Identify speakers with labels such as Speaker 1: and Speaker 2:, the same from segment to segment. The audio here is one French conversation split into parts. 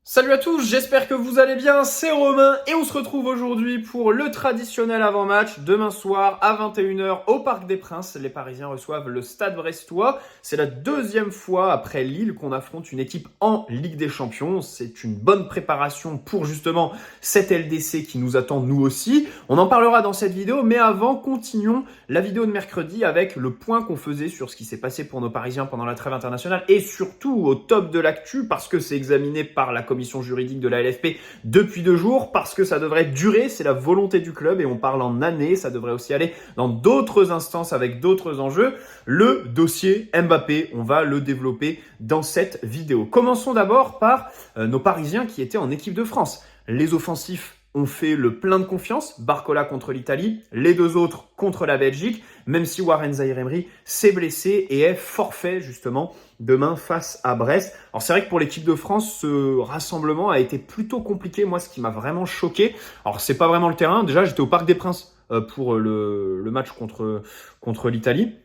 Speaker 1: Salut à tous, j'espère que vous allez bien, c'est Romain et on se retrouve aujourd'hui pour le traditionnel avant-match. Demain soir à 21h au Parc des Princes, les Parisiens reçoivent le Stade Brestois. C'est la deuxième fois après Lille qu'on affronte une équipe en Ligue des Champions. C'est une bonne préparation pour justement cette LDC qui nous attend nous aussi. On en parlera dans cette vidéo, mais avant, continuons la vidéo de mercredi avec le point qu'on faisait sur ce qui s'est passé pour nos Parisiens pendant la trêve internationale et surtout au top de l'actu parce que c'est examiné par la commission juridique de la LFP depuis 2 jours, parce que ça devrait durer, c'est la volonté du club et on parle en années, ça devrait aussi aller dans d'autres instances avec d'autres enjeux. Le dossier Mbappé, on va le développer dans cette vidéo. Commençons d'abord par nos Parisiens qui étaient en équipe de France. Les offensifs ont fait le plein de confiance, Barcola contre l'Italie, les deux autres contre la Belgique, même si Warren Zaïre-Emery s'est blessé et est forfait justement demain face à Brest. Alors c'est vrai que pour l'équipe de France, ce rassemblement a été plutôt compliqué. Moi, ce qui m'a vraiment choqué, alors c'est pas vraiment le terrain. Déjà, j'étais au Parc des Princes pour le match contre l'Italie.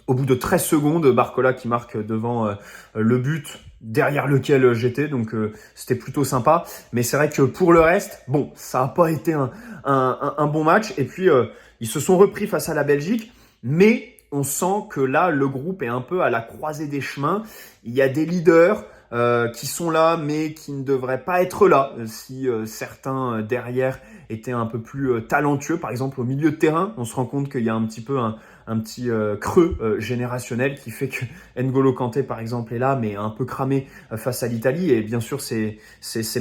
Speaker 1: Au bout de 13 secondes, Barcola qui marque devant le but derrière lequel j'étais, donc c'était plutôt sympa. Mais c'est vrai que pour le reste, bon, ça n'a pas été un bon match. Et puis, ils se sont repris face à la Belgique, mais on sent que là, le groupe est un peu à la croisée des chemins. Il y a des leaders qui sont là, mais qui ne devraient pas être là si certains derrière étaient un peu plus talentueux. Par exemple, au milieu de terrain, on se rend compte qu'il y a un petit peu un petit creux générationnel qui fait que N'Golo Kanté, par exemple, est là, mais un peu cramé face à l'Italie. Et bien sûr, c'est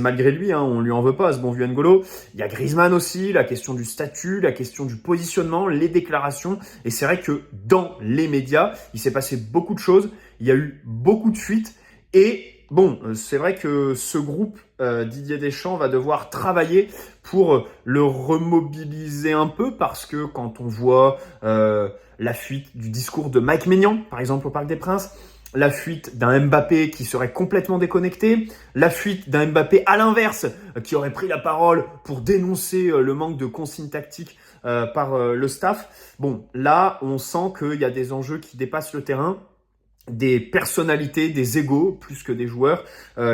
Speaker 1: malgré lui, hein, on lui en veut pas, ce bon vieux N'Golo. Il y a Griezmann aussi, la question du statut, la question du positionnement, les déclarations. Et c'est vrai que dans les médias, il s'est passé beaucoup de choses. Il y a eu beaucoup de fuites. Et bon, c'est vrai que ce groupe Didier Deschamps va devoir travailler pour le remobiliser un peu parce que quand on voit la fuite du discours de Mike Maignan, par exemple au Parc des Princes, la fuite d'un Mbappé qui serait complètement déconnecté, la fuite d'un Mbappé à l'inverse qui aurait pris la parole pour dénoncer le manque de consignes tactiques par le staff. Bon, là, on sent qu'il y a des enjeux qui dépassent le terrain, des personnalités, des égos plus que des joueurs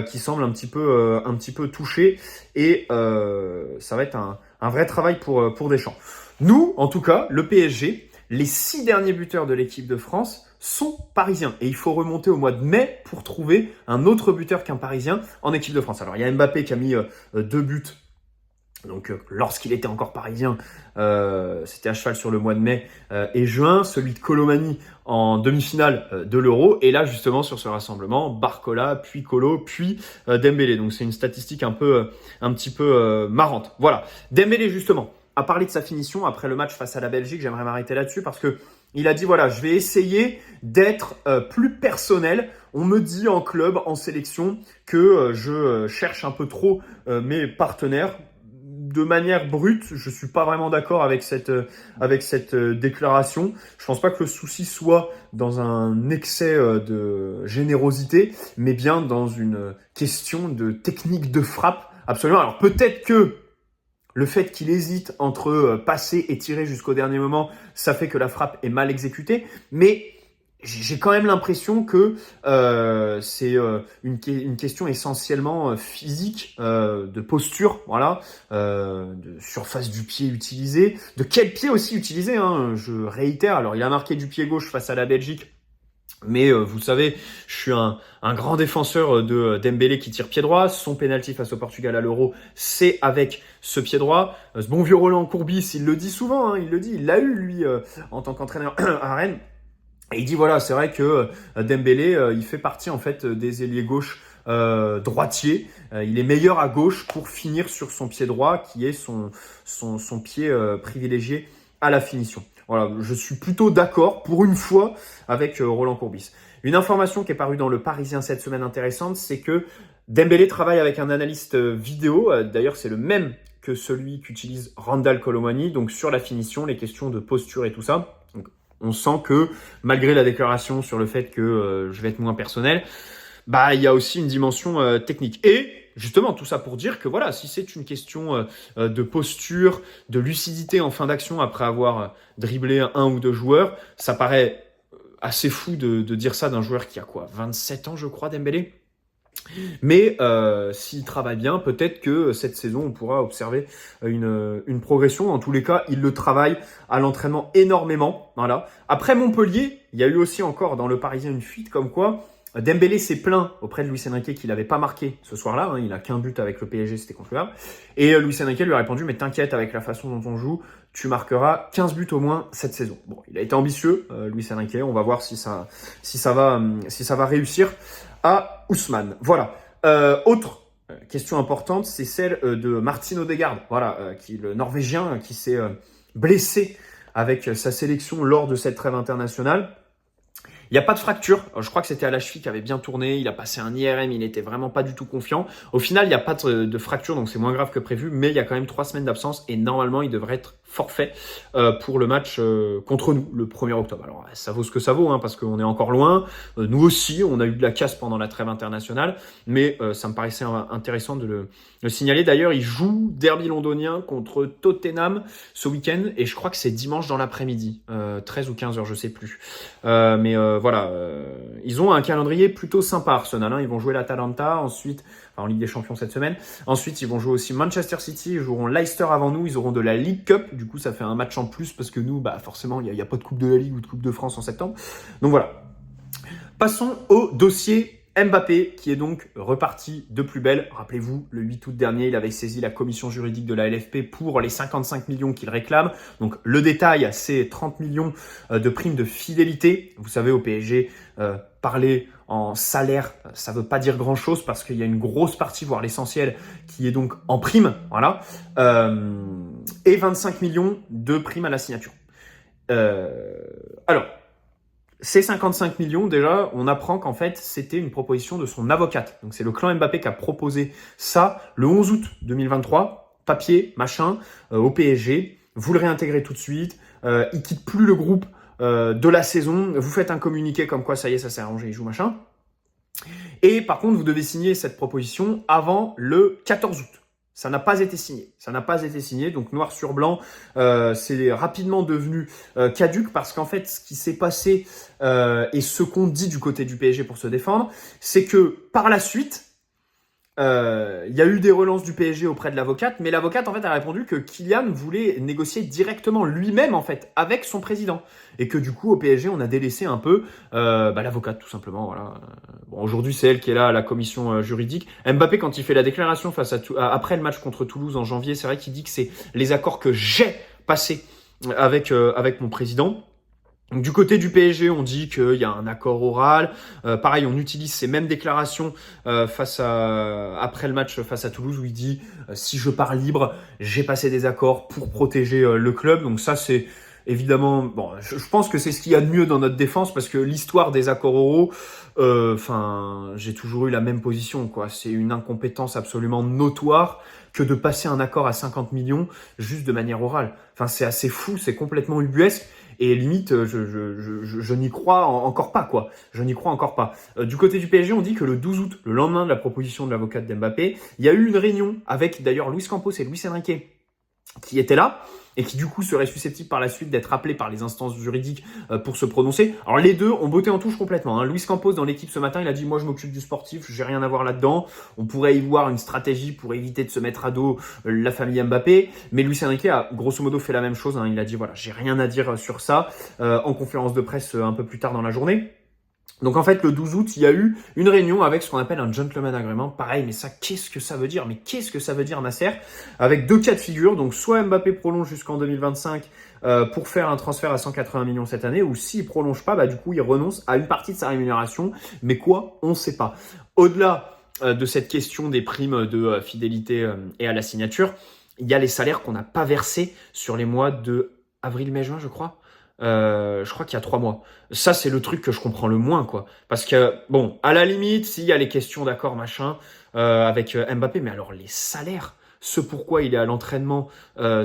Speaker 1: qui semblent un petit peu touchés et ça va être un vrai travail pour Deschamps. Nous, en tout cas, le PSG, les 6 derniers buteurs de l'équipe de France sont parisiens et il faut remonter au mois de mai pour trouver un autre buteur qu'un parisien en équipe de France. Alors il y a Mbappé qui a mis 2 buts. Donc, lorsqu'il était encore parisien, c'était à cheval sur le mois de mai et juin. Celui de Colomani en demi-finale de l'Euro. Et là, justement, sur ce rassemblement, Barcola, puis Colo, puis Dembélé. Donc, c'est une statistique un petit peu marrante. Voilà. Dembélé, justement, a parlé de sa finition après le match face à la Belgique. J'aimerais m'arrêter là-dessus parce que il a dit, voilà, je vais essayer d'être plus personnel. On me dit en club, en sélection, que je cherche un peu trop mes partenaires. De manière brute, je suis pas vraiment d'accord avec cette déclaration. Je pense pas que le souci soit dans un excès de générosité, mais bien dans une question de technique de frappe. Absolument. Alors peut-être que le fait qu'il hésite entre passer et tirer jusqu'au dernier moment, ça fait que la frappe est mal exécutée, mais j'ai quand même l'impression que c'est une question essentiellement physique, de posture, voilà, de surface du pied utilisé, de quel pied aussi utiliser, hein, je réitère. Alors, il a marqué du pied gauche face à la Belgique, mais vous savez, je suis un grand défenseur de Dembélé qui tire pied droit. Son penalty face au Portugal à l'Euro, c'est avec ce pied droit. Ce bon vieux Roland Courbis, il le dit souvent, hein, il l'a eu lui en tant qu'entraîneur à Rennes. Et il dit voilà, c'est vrai que Dembélé, il fait partie en fait des ailiers gauche droitiers. Il est meilleur à gauche pour finir sur son pied droit, qui est son pied privilégié à la finition. Voilà, je suis plutôt d'accord pour une fois avec Roland Courbis. Une information qui est parue dans le Parisien cette semaine intéressante, c'est que Dembélé travaille avec un analyste vidéo. D'ailleurs, c'est le même que celui qu'utilise Randal Colomani, donc sur la finition, les questions de posture et tout ça. Donc, on sent que, malgré la déclaration sur le fait que je vais être moins personnel, bah il y a aussi une dimension technique. Et justement, tout ça pour dire que voilà, si c'est une question de posture, de lucidité en fin d'action après avoir dribblé un ou deux joueurs, ça paraît assez fou de dire ça d'un joueur qui a quoi, 27 ans je crois, Dembélé. Mais s'il travaille bien, peut-être que cette saison, on pourra observer une progression. En tous les cas, il le travaille à l'entraînement énormément. Voilà. Après Montpellier, il y a eu aussi encore dans le Parisien une fuite comme quoi Dembélé s'est plaint auprès de Luis Enrique qu'il n'avait pas marqué ce soir-là. Il n'a qu'un but avec le PSG, c'était contre le Havre. Et Luis Enrique lui a répondu « Mais t'inquiète, avec la façon dont on joue, tu marqueras 15 buts au moins cette saison. » Bon, il a été ambitieux, Luis Enrique. On va voir si ça va réussir à Ousmane. Voilà. Autre question importante, c'est celle de Martin Odegaard, voilà, qui le Norvégien qui s'est blessé avec sa sélection lors de cette trêve internationale. Il n'y a pas de fracture. Je crois que c'était à la cheville qui avait bien tourné. Il a passé un IRM. Il n'était vraiment pas du tout confiant. Au final, il n'y a pas de fracture, donc c'est moins grave que prévu. Mais il y a quand même 3 semaines d'absence et normalement, il devrait être forfait pour le match contre nous le 1er octobre. Alors, ça vaut ce que ça vaut, hein, parce qu'on est encore loin. Nous aussi, on a eu de la casse pendant la trêve internationale. Mais ça me paraissait intéressant de le signaler. D'ailleurs, il joue derby londonien contre Tottenham ce week-end. Et je crois que c'est dimanche dans l'après-midi. 13 ou 15 heures, je sais plus. Mais voilà, ils ont un calendrier plutôt sympa, Arsenal. Ils vont jouer l'Atalanta, ensuite, en Ligue des Champions cette semaine. Ensuite, ils vont jouer aussi Manchester City, ils joueront Leicester avant nous, ils auront de la League Cup. Du coup, ça fait un match en plus parce que nous, forcément, il n'y a pas de Coupe de la Ligue ou de Coupe de France en septembre. Donc voilà. Passons au dossier Mbappé, qui est donc reparti de plus belle. Rappelez-vous, le 8 août dernier, il avait saisi la commission juridique de la LFP pour les 55 millions qu'il réclame. Donc le détail, c'est 30 millions de primes de fidélité. Vous savez, au PSG, parler en salaire, ça veut pas dire grand-chose parce qu'il y a une grosse partie, voire l'essentiel, qui est donc en prime. Voilà. Et 25 millions de primes à la signature. Alors, ces 55 millions, déjà, on apprend qu'en fait, c'était une proposition de son avocate. Donc, c'est le clan Mbappé qui a proposé ça le 11 août 2023. Papier, machin, au PSG. Vous le réintégrez tout de suite. Il quitte plus le groupe de la saison. Vous faites un communiqué comme quoi, ça y est, ça s'est arrangé, il joue, machin. Et par contre, vous devez signer cette proposition avant le 14 août. Ça n'a pas été signé. Ça n'a pas été signé. Donc, noir sur blanc, c'est rapidement devenu caduc parce qu'en fait, ce qui s'est passé et ce qu'on dit du côté du PSG pour se défendre, c'est que par la suite, il y a eu des relances du PSG auprès de l'avocate, mais l'avocate en fait a répondu que Kylian voulait négocier directement lui-même en fait avec son président et que du coup au PSG on a délaissé un peu l'avocate tout simplement. Voilà. Bon, aujourd'hui c'est elle qui est là à la commission juridique. Mbappé quand il fait la déclaration après le match contre Toulouse en janvier, c'est vrai qu'il dit que c'est les accords que j'ai passés avec mon président. Donc, du côté du PSG, on dit qu'il y a un accord oral. Pareil, on utilise ces mêmes déclarations après le match face à Toulouse où il dit si je pars libre, j'ai passé des accords pour protéger le club. Donc ça, c'est évidemment, bon, je pense que c'est ce qu'il y a de mieux dans notre défense parce que l'histoire des accords oraux, j'ai toujours eu la même position, quoi. C'est une incompétence absolument notoire que de passer un accord à 50 millions juste de manière orale. Enfin, c'est assez fou, c'est complètement ubuesque. Et limite, je n'y crois encore pas, quoi. Je n'y crois encore pas. Du côté du PSG, on dit que le 12 août, le lendemain de la proposition de l'avocate d'Mbappé, il y a eu une réunion avec d'ailleurs Luis Campos et Luis Enrique qui étaient là et qui du coup seraient susceptibles par la suite d'être appelés par les instances juridiques pour se prononcer. Alors les deux ont botté en touche complètement. Luis Campos dans l'équipe ce matin, il a dit moi je m'occupe du sportif, j'ai rien à voir là-dedans. On pourrait y voir une stratégie pour éviter de se mettre à dos la famille Mbappé. Mais Luis Enrique a grosso modo fait la même chose. Il a dit voilà j'ai rien à dire sur ça en conférence de presse un peu plus tard dans la journée. Donc en fait, le 12 août, il y a eu une réunion avec ce qu'on appelle un gentleman agreement. Pareil, mais ça, qu'est-ce que ça veut dire? Mais qu'est-ce que ça veut dire, Nasser? Avec 2 cas de figure. Donc soit Mbappé prolonge jusqu'en 2025 pour faire un transfert à 180 millions cette année, ou s'il prolonge pas, du coup, il renonce à une partie de sa rémunération. Mais quoi? On ne sait pas. Au-delà de cette question des primes de fidélité et à la signature, il y a les salaires qu'on n'a pas versés sur les mois de avril, mai, juin, je crois. Je crois qu'il y a 3 mois. Ça, c'est le truc que je comprends le moins, quoi. Parce que, bon, à la limite, s'il y a les questions d'accord, machin, avec Mbappé, mais alors les salaires, ce pourquoi il est à l'entraînement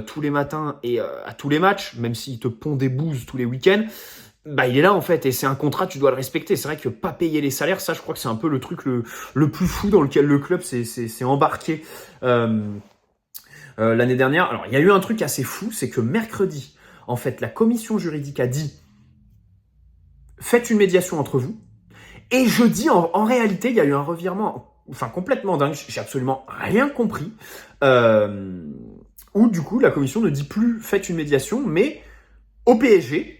Speaker 1: tous les matins et à tous les matchs, même s'il te pond des bouses tous les week-ends, il est là en fait et c'est un contrat, tu dois le respecter. C'est vrai que pas payer les salaires, ça, je crois que c'est un peu le truc le plus fou dans lequel le club s'est embarqué l'année dernière. Alors, il y a eu un truc assez fou, c'est que mercredi, en fait, la commission juridique a dit faites une médiation entre vous. Et jeudi, en réalité, il y a eu un revirement enfin complètement dingue, j'ai absolument rien compris, où du coup la commission ne dit plus faites une médiation, mais au PSG,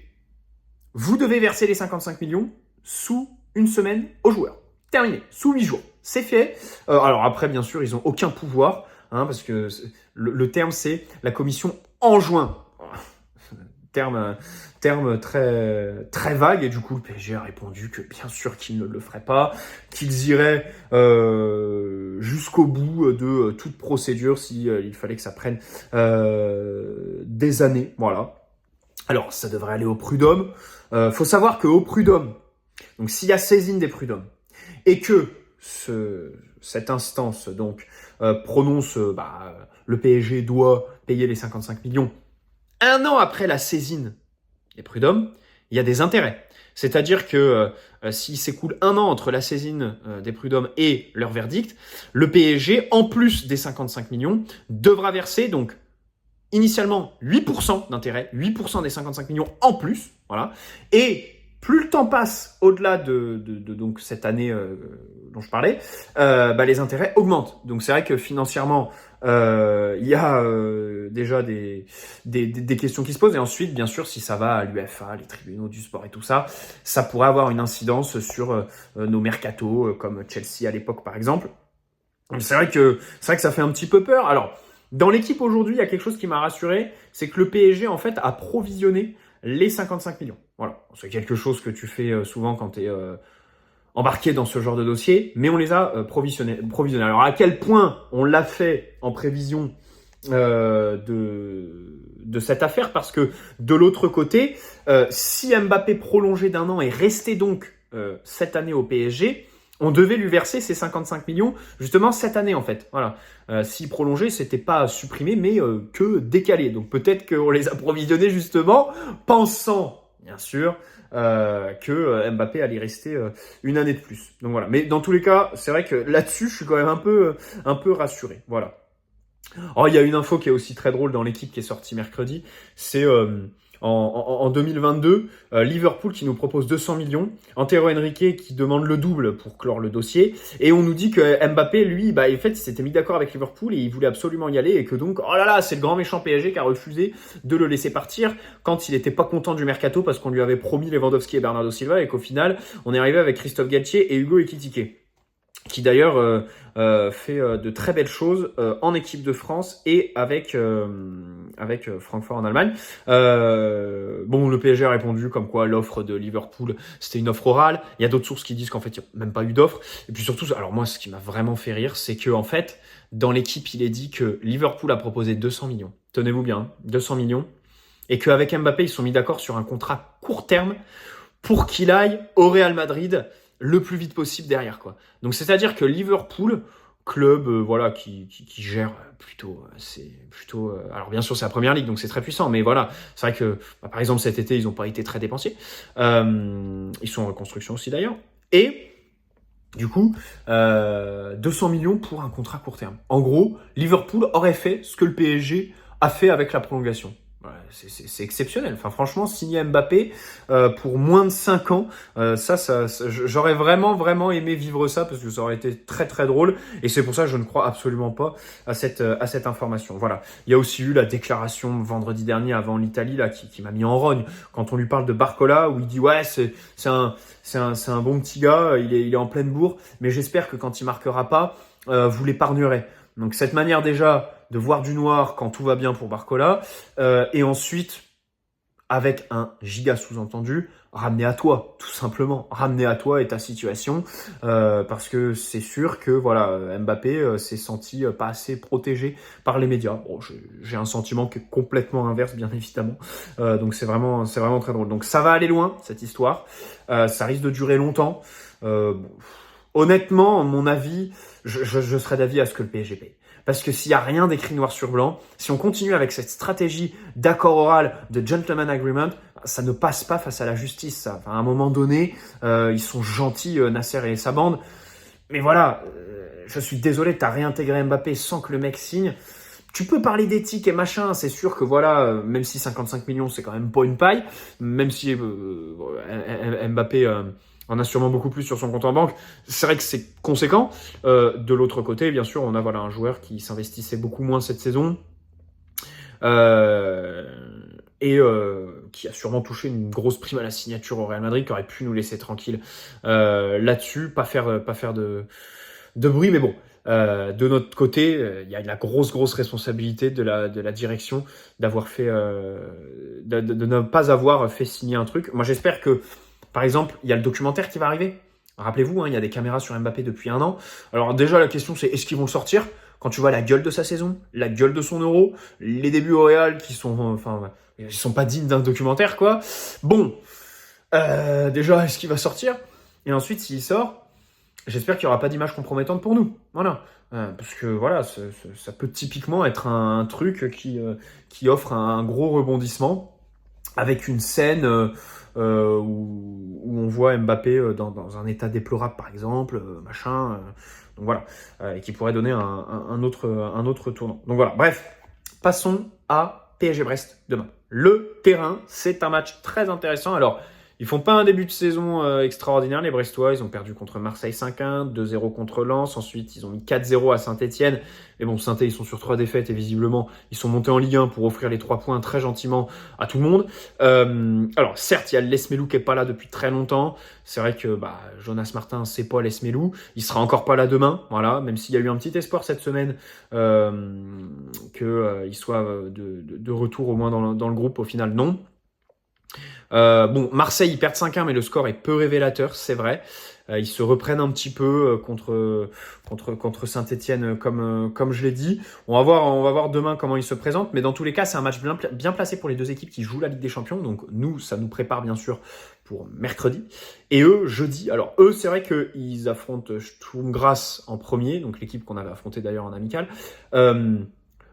Speaker 1: vous devez verser les 55 millions sous une semaine aux joueurs. Terminé, sous 8 jours. C'est fait. Alors après, bien sûr, ils n'ont aucun pouvoir, hein, parce que le terme, c'est la commission enjoint. Terme très, très vague, et du coup, le PSG a répondu que bien sûr qu'ils ne le feraient pas, qu'ils iraient jusqu'au bout de toute procédure si il fallait que ça prenne des années. Voilà. Alors, ça devrait aller au prud'homme. Faut savoir qu'au prud'homme, donc s'il y a saisine des prud'hommes, et que cette instance donc prononce le PSG doit payer les 55 millions, un an après la saisine des prud'hommes, il y a des intérêts. C'est-à-dire que s'il s'écoule un an entre la saisine des prud'hommes et leur verdict, le PSG, en plus des 55 millions, devra verser donc initialement 8% d'intérêt, 8% des 55 millions en plus, voilà. Et plus le temps passe au-delà de donc cette année dont je parlais, les intérêts augmentent. Donc c'est vrai que financièrement, il y a déjà des questions qui se posent. Et ensuite, bien sûr, si ça va à l'UEFA, les tribunaux du sport et tout ça, ça pourrait avoir une incidence sur nos mercatos, comme Chelsea à l'époque, par exemple. C'est vrai que ça fait un petit peu peur. Alors, dans l'équipe aujourd'hui, il y a quelque chose qui m'a rassuré, c'est que le PSG, en fait, a provisionné les 55 millions. Voilà, c'est quelque chose que tu fais souvent quand tu es embarqué dans ce genre de dossier, mais on les a provisionnés. Alors, à quel point on l'a fait en prévision de cette affaire, parce que de l'autre côté, si Mbappé prolongé d'un an et restait donc cette année au PSG, on devait lui verser ces 55 millions justement cette année en fait. Voilà. S'il prolongeait, c'était pas supprimé, mais que décalé. Donc peut-être qu'on les a provisionnés justement, pensant bien sûr que Mbappé allait rester une année de plus. Donc voilà. Mais dans tous les cas, c'est vrai que là-dessus, je suis quand même un peu rassuré. Voilà. Alors, il y a une info qui est aussi très drôle dans l'équipe qui est sortie mercredi, c'est en 2022, Liverpool qui nous propose 200 millions, Antero Henrique qui demande le double pour clore le dossier, et on nous dit que Mbappé, lui, en fait, il s'était mis d'accord avec Liverpool et il voulait absolument y aller, et que donc, oh là là, c'est le grand méchant PSG qui a refusé de le laisser partir quand il n'était pas content du mercato parce qu'on lui avait promis Lewandowski et Bernardo Silva, et qu'au final, on est arrivé avec Christophe Galtier et Hugo Ekitike, qui d'ailleurs fait de très belles choses en équipe de France et avec Francfort en Allemagne. Le PSG a répondu comme quoi l'offre de Liverpool, c'était une offre orale. Il y a d'autres sources qui disent qu'en fait, il n'y a même pas eu d'offre. Et puis surtout, alors moi, ce qui m'a vraiment fait rire, c'est que en fait, dans l'équipe, il est dit que Liverpool a proposé 200 millions. Tenez-vous bien, 200 millions. Et qu'avec Mbappé, ils sont mis d'accord sur un contrat court terme pour qu'il aille au Real Madrid le plus vite possible derrière, quoi. Donc c'est-à-dire que Liverpool, club qui gère plutôt alors bien sûr c'est la première ligue donc c'est très puissant, mais voilà, c'est vrai que par exemple cet été ils n'ont pas été très dépensiers, ils sont en reconstruction aussi d'ailleurs, et du coup 200 millions pour un contrat court terme. En gros, Liverpool aurait fait ce que le PSG a fait avec la prolongation. C'est exceptionnel. Enfin, franchement, signer Mbappé pour moins de 5 ans, j'aurais vraiment aimé vivre ça, parce que ça aurait été très très drôle. Et c'est pour ça que je ne crois absolument pas à cette information. Voilà. Il y a aussi eu la déclaration vendredi dernier avant l'Italie là qui m'a mis en rogne quand on lui parle de Barcola, où il dit ouais c'est un bon petit gars, il est en pleine bourre, mais j'espère que quand il marquera pas, vous l'épargnerez. Donc cette manière déjà de voir du noir quand tout va bien pour Barcola, et ensuite avec un giga sous-entendu, ramener à toi, tout simplement, ramener à toi et ta situation, parce que c'est sûr que voilà, Mbappé s'est senti pas assez protégé par les médias. Bon, j'ai un sentiment qui est complètement inverse, bien évidemment, donc c'est vraiment très drôle. Donc ça va aller loin cette histoire, ça risque de durer longtemps. Honnêtement, à mon avis, je serais d'avis à ce que le PSG paye. Parce que s'il n'y a rien d'écrit noir sur blanc, si on continue avec cette stratégie d'accord oral, de gentleman agreement, ça ne passe pas face à la justice, ça. Enfin, à un moment donné, ils sont gentils, Nasser et sa bande. Mais voilà, je suis désolé, tu as réintégré Mbappé sans que le mec signe. Tu peux parler d'éthique et machin, c'est sûr que voilà, même si 55 millions, c'est quand même pas une paille, même si Mbappé en a sûrement beaucoup plus sur son compte en banque. C'est vrai que c'est conséquent. De l'autre côté, bien sûr, on a un joueur qui s'investissait beaucoup moins cette saison. Et qui a sûrement touché une grosse prime à la signature au Real Madrid, qui aurait pu nous laisser tranquille là-dessus, pas faire de bruit, mais bon. De notre côté, il y a la grosse responsabilité de la direction d'avoir fait, de ne pas avoir fait signer un truc. Moi, j'espère que, par exemple, il y a le documentaire qui va arriver. Rappelez-vous, hein, il y a des caméras sur Mbappé depuis 1 an. Alors déjà, la question, c'est est-ce qu'ils vont le sortir? Quand tu vois la gueule de sa saison, la gueule de son Euro, les débuts au Real qui sont, ils sont pas dignes d'un documentaire, quoi. Bon, déjà, est-ce qu'il va sortir? Et ensuite, s'il sort, j'espère qu'il n'y aura pas d'image compromettante pour nous. Voilà. Parce que voilà, ça peut typiquement être un truc qui offre un gros rebondissement avec une scène où on voit Mbappé dans un état déplorable, par exemple, machin. Donc voilà, et qui pourrait donner un autre tournant. Donc voilà, bref, passons à PSG Brest demain. Le terrain, c'est un match très intéressant. Alors, ils font pas un début de saison extraordinaire, les Brestois. Ils ont perdu contre Marseille 5-1, 2-0 contre Lens. Ensuite, ils ont mis 4-0 à Saint-Etienne. Mais bon, Saint-Etienne, ils sont sur 3 défaites et visiblement, ils sont montés en Ligue 1 pour offrir les 3 points très gentiment à tout le monde. Alors, certes, il y a Lesmelou qui est pas là depuis très longtemps. C'est vrai que Jonas Martin, c'est pas Lesmelou. Il sera encore pas là demain. Voilà, même s'il y a eu un petit espoir cette semaine qu'il soit de retour au moins dans le groupe. Au final, non. Bon, Marseille, ils perdent 5-1, mais le score est peu révélateur, c'est vrai. Ils se reprennent un petit peu contre Saint-Etienne, comme je l'ai dit. On va voir demain comment ils se présentent, mais dans tous les cas, c'est un match bien placé pour les deux équipes qui jouent la Ligue des Champions. Donc nous, ça nous prépare bien sûr pour mercredi. Et eux, jeudi. Alors eux, c'est vrai qu'ils affrontent Sturm Graz en premier, donc l'équipe qu'on avait affrontée d'ailleurs en amical.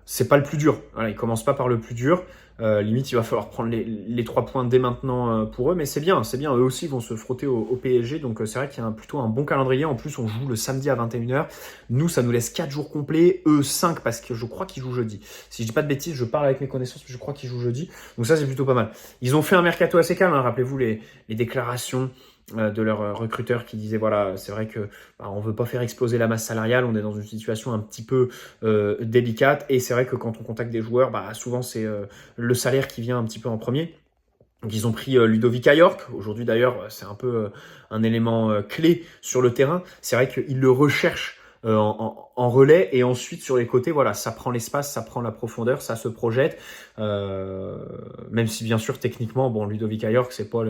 Speaker 1: C'est pas le plus dur. Voilà, ils commencent pas par le plus dur. Limite, il va falloir prendre les 3 points dès maintenant pour eux, mais c'est bien. Eux aussi vont se frotter au PSG, donc c'est vrai qu'il y a plutôt un bon calendrier. En plus, on joue le samedi à 21h. Nous, ça nous laisse 4 jours complets. Eux, 5, parce que je crois qu'ils jouent jeudi. Si je dis pas de bêtises, je parle avec mes connaissances, mais je crois qu'ils jouent jeudi. Donc ça, c'est plutôt pas mal. Ils ont fait un mercato assez calme, hein. Rappelez-vous les déclarations de leurs recruteurs qui disaient voilà, c'est vrai que on veut pas faire exploser la masse salariale, on est dans une situation un petit peu délicate, et c'est vrai que quand on contacte des joueurs, souvent c'est le salaire qui vient un petit peu en premier. Donc ils ont pris Ludovic York. Aujourd'hui d'ailleurs, c'est un peu un élément clé sur le terrain. C'est vrai qu'ils le recherchent en relais, et ensuite sur les côtés, voilà, ça prend l'espace, ça prend la profondeur, ça se projette. Même si bien sûr techniquement, bon, Ludovic York, c'est pas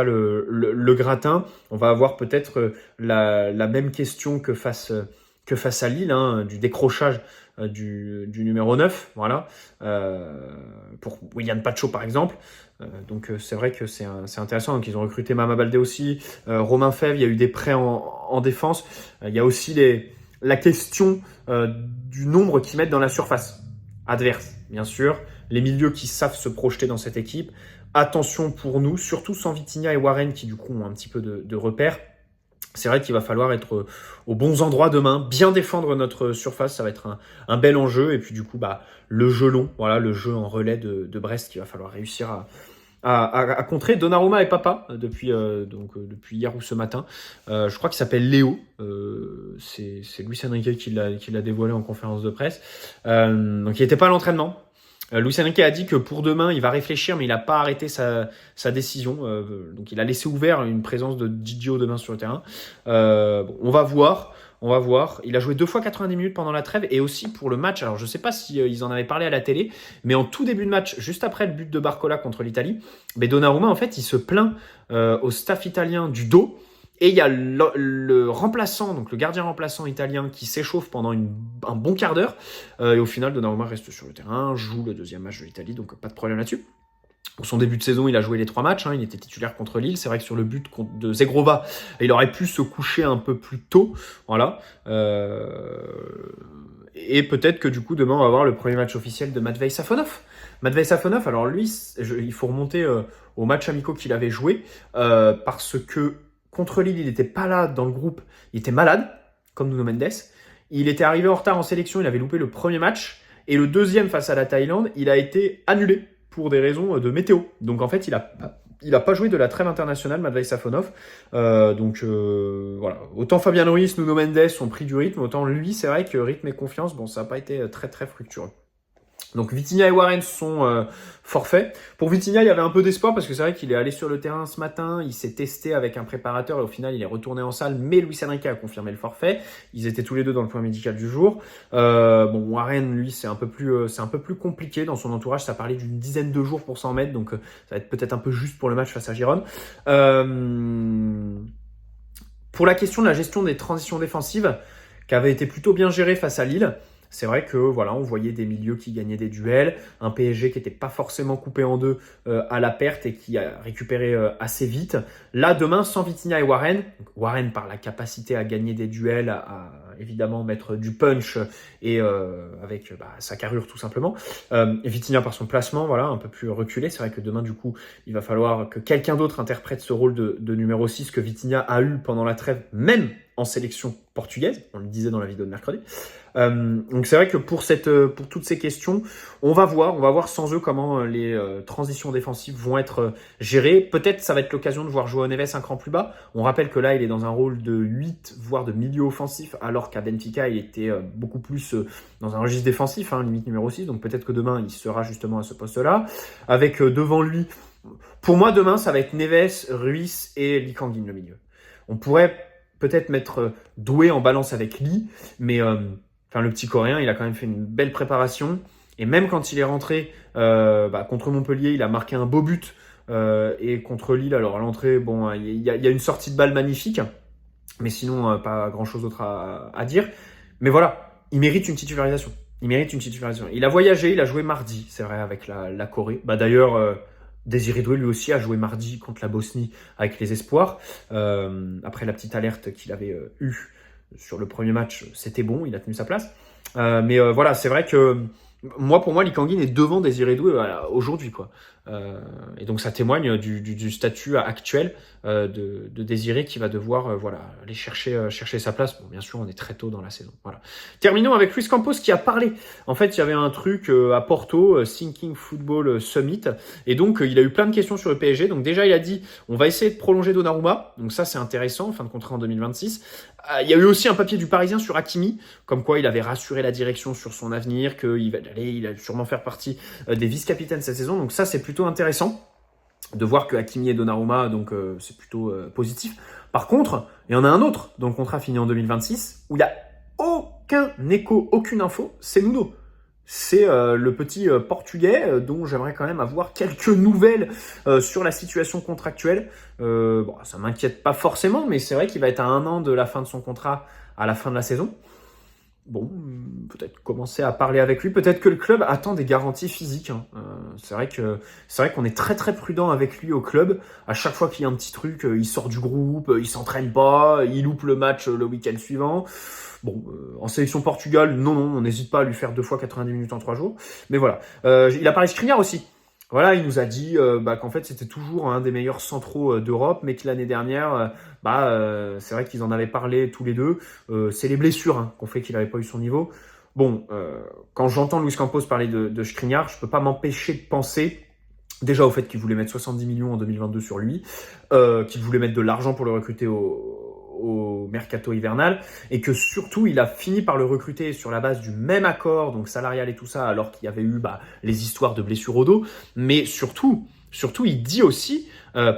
Speaker 1: le gratin. On va avoir peut-être la même question que face à Lille, hein, du décrochage du numéro 9, voilà, pour William Pacho par exemple. Donc c'est vrai que c'est intéressant. Donc ils ont recruté Mama Baldé aussi, Romain Fèvre, il y a eu des prêts en défense. Il y a aussi la question du nombre qu'ils mettent dans la surface adverse, bien sûr. Les milieux qui savent se projeter dans cette équipe. Attention pour nous, surtout sans Vitinha et Warren qui du coup ont un petit peu de repères. C'est vrai qu'il va falloir être aux bons endroits demain, bien défendre notre surface, ça va être un bel enjeu. Et puis du coup, le jeu long, voilà, le jeu en relais de Brest qu'il va falloir réussir à contrer. Donnarumma est papa depuis hier ou ce matin. Je crois qu'il s'appelle Léo. C'est Luis Enrique qui l'a dévoilé en conférence de presse. Donc il n'était pas à l'entraînement. Luis Enrique a dit que pour demain, il va réfléchir, mais il n'a pas arrêté sa décision. Donc, il a laissé ouvert une présence de Didio demain sur le terrain. On va voir. Il a joué 2 fois 90 minutes pendant la trêve, et aussi pour le match. Alors, je ne sais pas si ils en avaient parlé à la télé, mais en tout début de match, juste après le but de Barcola contre l'Italie, Donnarumma, en fait, il se plaint au staff italien du dos. Et il y a le remplaçant, donc le gardien remplaçant italien, qui s'échauffe pendant un bon quart d'heure. Et au final, Donnarumma reste sur le terrain, joue le deuxième match de l'Italie, donc pas de problème là-dessus. Pour son début de saison, il a joué les 3 matchs. Il était titulaire contre Lille. C'est vrai que sur le but de Zegrova, il aurait pu se coucher un peu plus tôt. Voilà. Et peut-être que du coup, demain, on va voir le premier match officiel de Matvei Safonov. Matvei Safonov, alors lui, il faut remonter aux matchs amicaux qu'il avait joué, parce que contre Lille, il n'était pas là dans le groupe. Il était malade, comme Nuno Mendes. Il était arrivé en retard en sélection. Il avait loupé le premier match. Et le deuxième face à la Thaïlande, il a été annulé pour des raisons de météo. Donc en fait, il a il n'a pas joué de la trêve internationale, Matvei Safonov. Voilà. Autant Fabian Ruiz, Nuno Mendes ont pris du rythme, autant lui, c'est vrai que rythme et confiance, bon, ça n'a pas été très très fructueux. Donc Vitinha et Warren sont forfaits. Pour Vitinha, il y avait un peu d'espoir parce que c'est vrai qu'il est allé sur le terrain ce matin, il s'est testé avec un préparateur et au final il est retourné en salle, mais Luis Enrique a confirmé le forfait. Ils étaient tous les deux dans le point médical du jour. Warren, lui, c'est un peu plus compliqué dans son entourage. Ça parlait d'une dizaine de jours pour s'en mettre, donc ça va être peut-être un peu juste pour le match face à Girone. Pour la question de la gestion des transitions défensives, qui avait été plutôt bien gérée face à Lille. C'est vrai que voilà, on voyait des milieux qui gagnaient des duels, un PSG qui n'était pas forcément coupé en deux à la perte et qui a récupéré assez vite. Là, demain, sans Vitinha et Warren, Warren par la capacité à gagner des duels, à évidemment mettre du punch et avec sa carrure tout simplement. Et Vitinha par son placement, voilà, un peu plus reculé. C'est vrai que demain, du coup, il va falloir que quelqu'un d'autre interprète ce rôle de numéro 6 que Vitinha a eu pendant la trêve, même en sélection portugaise, on le disait dans la vidéo de mercredi. Donc c'est vrai que pour toutes ces questions, on va voir sans eux comment les transitions défensives vont être gérées. Peut-être ça va être l'occasion de voir João Neves un cran plus bas. On rappelle que là, il est dans un rôle de 8, voire de milieu offensif, alors qu'à Benfica, il était beaucoup plus dans un registre défensif, limite numéro 6. Donc peut-être que demain, il sera justement à ce poste-là. Avec devant lui, pour moi, demain, ça va être Neves, Ruiz et Lee Kang-in, le milieu. On pourrait peut-être mettre Doué en balance avec Lee, mais le petit Coréen, il a quand même fait une belle préparation. Et même quand il est rentré contre Montpellier, il a marqué un beau but. Et contre Lille, alors à l'entrée, bon, il y a une sortie de balle magnifique. Mais sinon, pas grand-chose d'autre à dire. Mais voilà, il mérite une titularisation. Il a voyagé, il a joué mardi, c'est vrai, avec la Corée. D'ailleurs, Désiré Doué, lui aussi, a joué mardi contre la Bosnie avec les espoirs. Après la petite alerte qu'il avait eue sur le premier match, c'était bon, il a tenu sa place. Voilà, c'est vrai que pour moi, Lee Kang-in est devant Désiré Doué aujourd'hui, quoi. Et donc ça témoigne du statut actuel de Désiré qui va devoir aller chercher sa place. Bon, bien sûr, on est très tôt dans la saison. Voilà. Terminons avec Luis Campos qui a parlé. En fait, il y avait un truc à Porto, Thinking Football Summit, et donc il a eu plein de questions sur le PSG. Donc déjà, il a dit on va essayer de prolonger Donnarumma. Donc ça, c'est intéressant, fin de contrat en 2026. Il y a eu aussi un papier du Parisien sur Hakimi, comme quoi il avait rassuré la direction sur son avenir, qu'il allait sûrement faire partie des vice-capitaines cette saison. Donc ça, c'est plutôt intéressant de voir que Hakimi et Donnarumma, donc c'est plutôt positif. Par contre, il y en a un autre dont le contrat finit en 2026, où il n'y a aucun écho, aucune info, c'est Nuno. C'est le petit portugais dont j'aimerais quand même avoir quelques nouvelles sur la situation contractuelle. Ça m'inquiète pas forcément, mais c'est vrai qu'il va être à 1 an de la fin de son contrat à la fin de la saison. Bon, peut-être commencer à parler avec lui. Peut-être que le club attend des garanties physiques. C'est vrai qu'on est très très prudent avec lui au club. À chaque fois qu'il y a un petit truc, il sort du groupe, il s'entraîne pas, il loupe le match le week-end suivant. Bon, en sélection Portugal, non, on n'hésite pas à lui faire 2 fois 90 minutes en 3 jours. Mais voilà. Il a parlé Skriniar aussi. Voilà, il nous a dit qu'en fait c'était toujours un des meilleurs centraux d'Europe, mais que l'année dernière, c'est vrai qu'ils en avaient parlé tous les deux. C'est les blessures qui ont fait qu'il n'avait pas eu son niveau. Bon, quand j'entends Luis Campos parler de Skriniar, je peux pas m'empêcher de penser déjà au fait qu'il voulait mettre 70 millions en 2022 sur lui, qu'il voulait mettre de l'argent pour le recruter au mercato hivernal, et que surtout il a fini par le recruter sur la base du même accord, donc salarial et tout ça, alors qu'il y avait eu les histoires de blessures au dos. Mais surtout il dit aussi,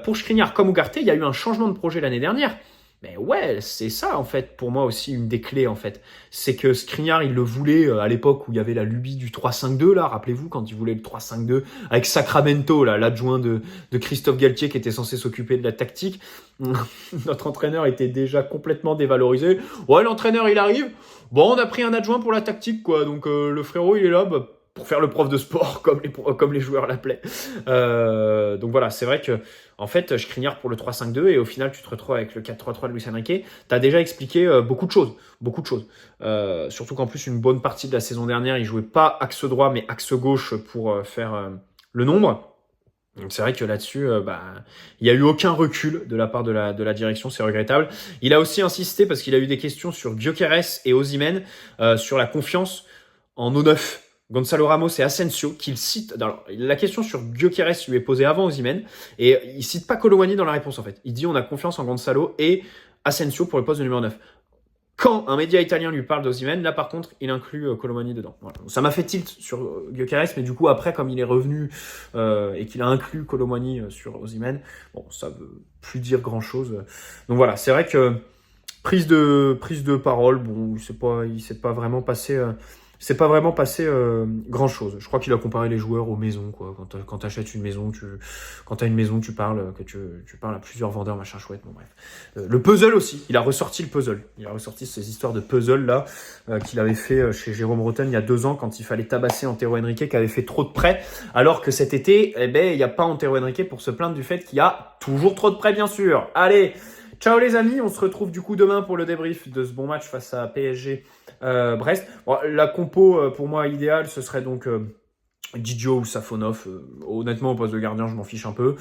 Speaker 1: pour Skriniar comme Ugarte, il y a eu un changement de projet l'année dernière. Mais ouais, c'est ça en fait, pour moi aussi une des clés en fait. C'est que Skriniar, il le voulait à l'époque où il y avait la lubie du 3-5-2 là, rappelez-vous quand il voulait le 3-5-2 avec Sacramento là, l'adjoint de Christophe Galtier qui était censé s'occuper de la tactique. Notre entraîneur était déjà complètement dévalorisé. Ouais, l'entraîneur il arrive. Bon, on a pris un adjoint pour la tactique quoi, donc le frérot il est là pour faire le prof de sport comme les joueurs l'appelaient. Donc voilà, c'est vrai que en fait, Skriniar pour le 3-5-2 et au final, tu te retrouves avec le 4-3-3 de Luis Enrique. Tu as déjà expliqué beaucoup de choses. Surtout qu'en plus, une bonne partie de la saison dernière, il jouait pas axe droit, mais axe gauche pour faire le nombre. Donc c'est vrai que là-dessus, il n'y a eu aucun recul de la part de la direction, c'est regrettable. Il a aussi insisté, parce qu'il a eu des questions sur Gyökeres et Osimhen, sur la confiance en O9. Gonzalo Ramos et Asensio, qu'il cite. Alors, la question sur Gyökeres lui est posée avant Osimhen, et il cite pas Kolo Muani dans la réponse en fait. Il dit on a confiance en Gonzalo et Asensio pour le poste de numéro 9. Quand un média italien lui parle d'Osimhen, là par contre, il inclut Kolo Muani dedans. Voilà. Ça m'a fait tilt sur Gyökeres, mais du coup après, comme il est revenu et qu'il a inclus Kolo Muani sur Osimhen, bon, ça veut plus dire grand chose. Donc voilà, c'est vrai que prise de parole, bon, il s'est pas vraiment passé. C'est pas vraiment passé grand chose. Je crois qu'il a comparé les joueurs aux maisons, quoi. Quand t'achètes une maison, quand t'as une maison, tu parles à plusieurs vendeurs, machin chouette. Bon bref. Le puzzle aussi. Il a ressorti le puzzle. Il a ressorti ces histoires de puzzle là qu'il avait fait chez Jérôme Rotten il y a 2 ans quand il fallait tabasser Antero Henrique qui avait fait trop de prêts, alors que cet été, eh ben, il n'y a pas Antero Henrique pour se plaindre du fait qu'il y a toujours trop de prêts, bien sûr. Allez. Ciao les amis, on se retrouve du coup demain pour le débrief de ce bon match face à PSG Brest. Bon, la compo pour moi idéale, ce serait donc Didio ou Safonov. Honnêtement, au poste de gardien, je m'en fiche un peu.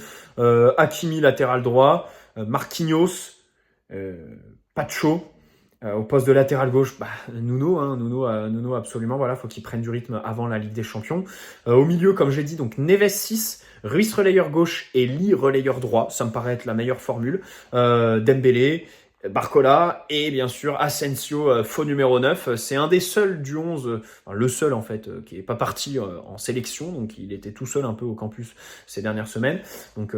Speaker 1: Hakimi latéral droit, Marquinhos, Pacho. Au poste de latéral gauche, Nuno absolument, voilà, faut qu'il prenne du rythme avant la Ligue des Champions. Au milieu, comme j'ai dit, donc Neves 6, Ruiz relayeur gauche et Lee relayeur droit, ça me paraît être la meilleure formule. Dembélé, Barcola et bien sûr Asensio, faux numéro 9. C'est un des seuls du 11, le seul en fait, qui n'est pas parti en sélection, donc il était tout seul un peu au campus ces dernières semaines. Donc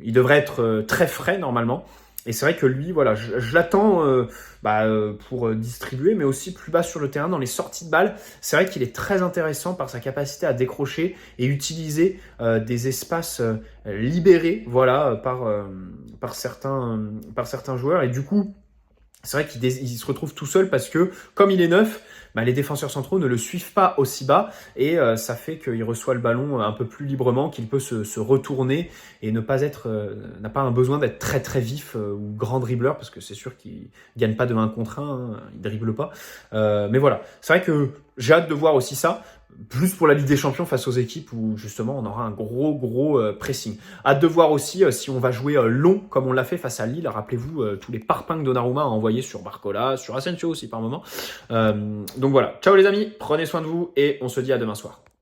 Speaker 1: il devrait être très frais normalement. Et c'est vrai que lui, voilà, je l'attends pour distribuer, mais aussi plus bas sur le terrain, dans les sorties de balles. C'est vrai qu'il est très intéressant par sa capacité à décrocher et utiliser des espaces libérés, voilà, par certains joueurs. Et du coup, c'est vrai qu'il se retrouve tout seul parce que, comme il est neuf, les défenseurs centraux ne le suivent pas aussi bas et ça fait qu'il reçoit le ballon un peu plus librement, qu'il peut se retourner et n'a pas un besoin d'être très très vif ou grand dribbleur, parce que c'est sûr qu'il gagne pas de 1 contre 1, hein, il dribble pas. Mais voilà, c'est vrai que j'ai hâte de voir aussi ça, plus pour la Ligue des Champions face aux équipes où justement on aura un gros pressing. Hâte de voir aussi si on va jouer long comme on l'a fait face à Lille. Rappelez-vous tous les parpaings que Donnarumma a envoyés sur Barcola, sur Asensio aussi par moment. Donc voilà, ciao les amis, prenez soin de vous et on se dit à demain soir.